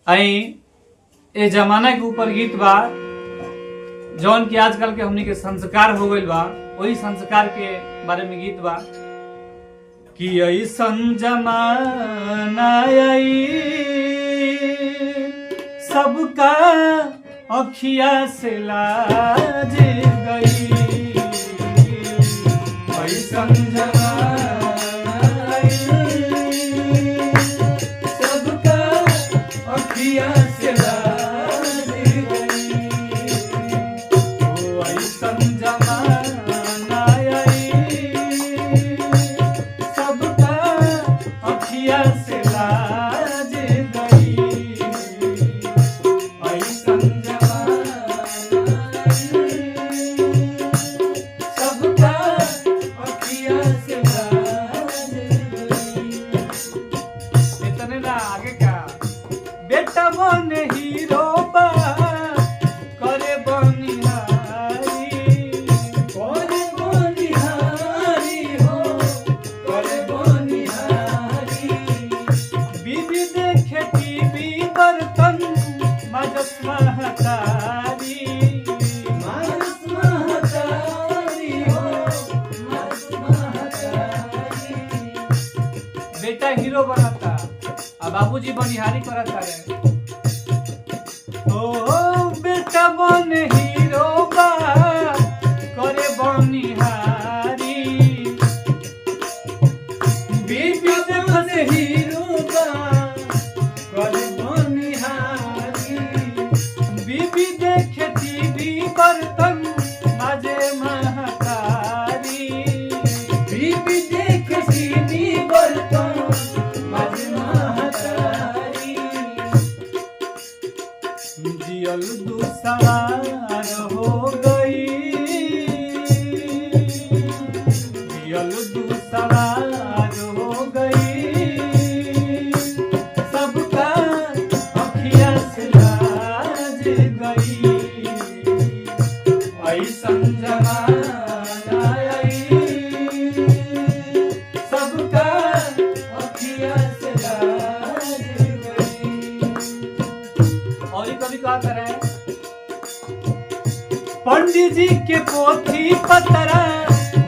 आई ए जमाना के ऊपर गीत बा जौन की आजकल के हमनी के संस्कार हो गइल बा, वही संस्कार के बारे में गीत बा कि ऐसन जमाना आई सबका अखिया से लाज गई। ऐसन जमाना आई सबका अखिया से लाज गई। ओ ऐसन जमाना आई सबका अखिया से लाज गई। ऐसन जमाना सबका अखिया से लाज गई। इतने ना आगे का बेटा बने हीरो बा करे बनिहारी, करे बनिहारी हो करे बनिहारी। बीबी देखे टीवी बर्तन माजस महतारी, माजस महतारी हो माजस महतारी। बेटा हीरो बनाता आ बाबूजी बनिहारी करता रे। ओ बेटा बने हीरो बा करे बनिहारी, बीबी देखते हीरो बा करे बनिहारी। बीबी देखे टीवी बर्तन माजे महतारी, बीबी देखे टीवी बर्तन माजे महतारी। जियल दुसवार हो गई, जियल दुसवार हो गई। सबका अखिया से लाज गई। ऐसन जमाना आई सबका अखिया से लाज गई। और ये कभी कहा करे पंडित जी के पोथी पतरा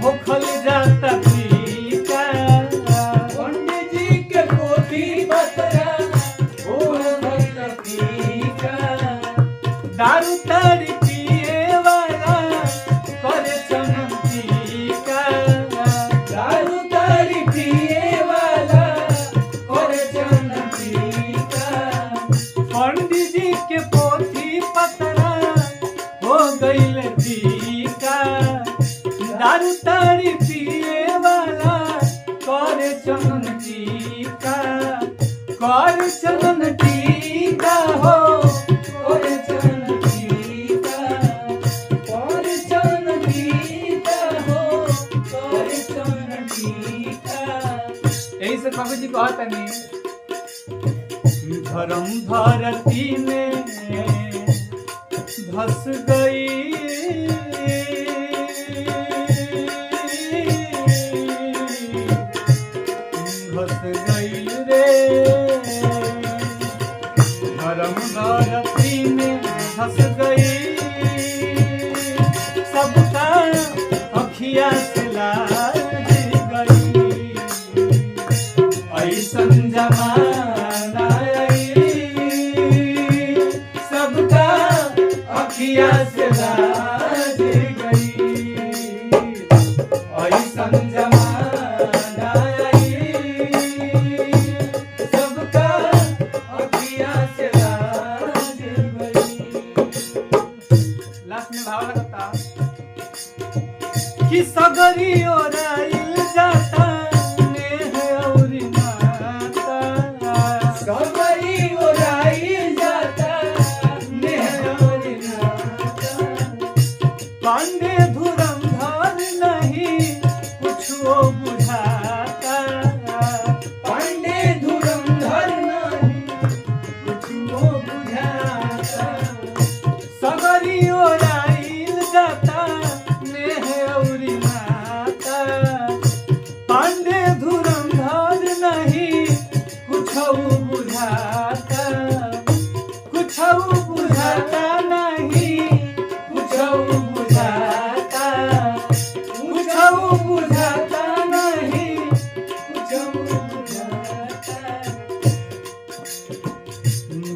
होखल जाता फीका। पंडित जी के पोथी पतरा होखल जाता फीका। दारू ताड़ी पिए वाला करे चमन टीका, दारू ताड़ी पिए वाला करे चमन टीका। पंडित जी के पोथी पतरा हो गइल टीका, दारू ताड़ी पिए वाला करे चमन टीका, करे चमन टीका हो करे चमन टीका, करे चमन टीका हो करे चमन टीका। यही से कवि जी कहता नहीं धर्म धरती में धस गई, धस गई रे। धर्म धरती में धस गई सबका अखिया से लाज गई। ऐसन जमाना सबका अखिया से लाज गई। ऐसन जमाना आई सबका अखिया से लाज गई। लास्ट में भाव लगता कि सगरी ओराइल जाता नेह और नाता, सगरी ओराइल जाता नेह और नाता।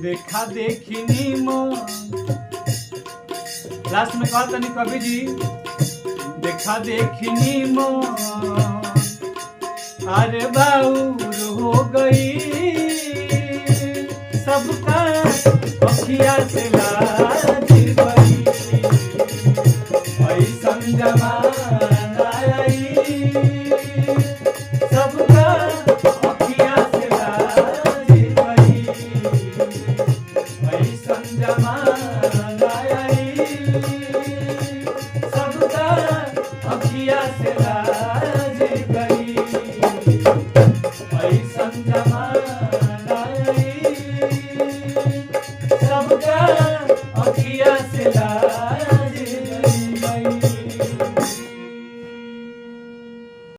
देखा देखी नीमन। लास्ट में कहा तनी कवि जी, देखा देखी नीमन अरे बाउर हो गई, सबका अखिया से लाज गई। ऐसन जमाना आई, सबका अखिया से लाज गई। ऐसन जमाना आई, सबका अखिया से लाज गई। ऐसन जमाना आई, सबका अखिया से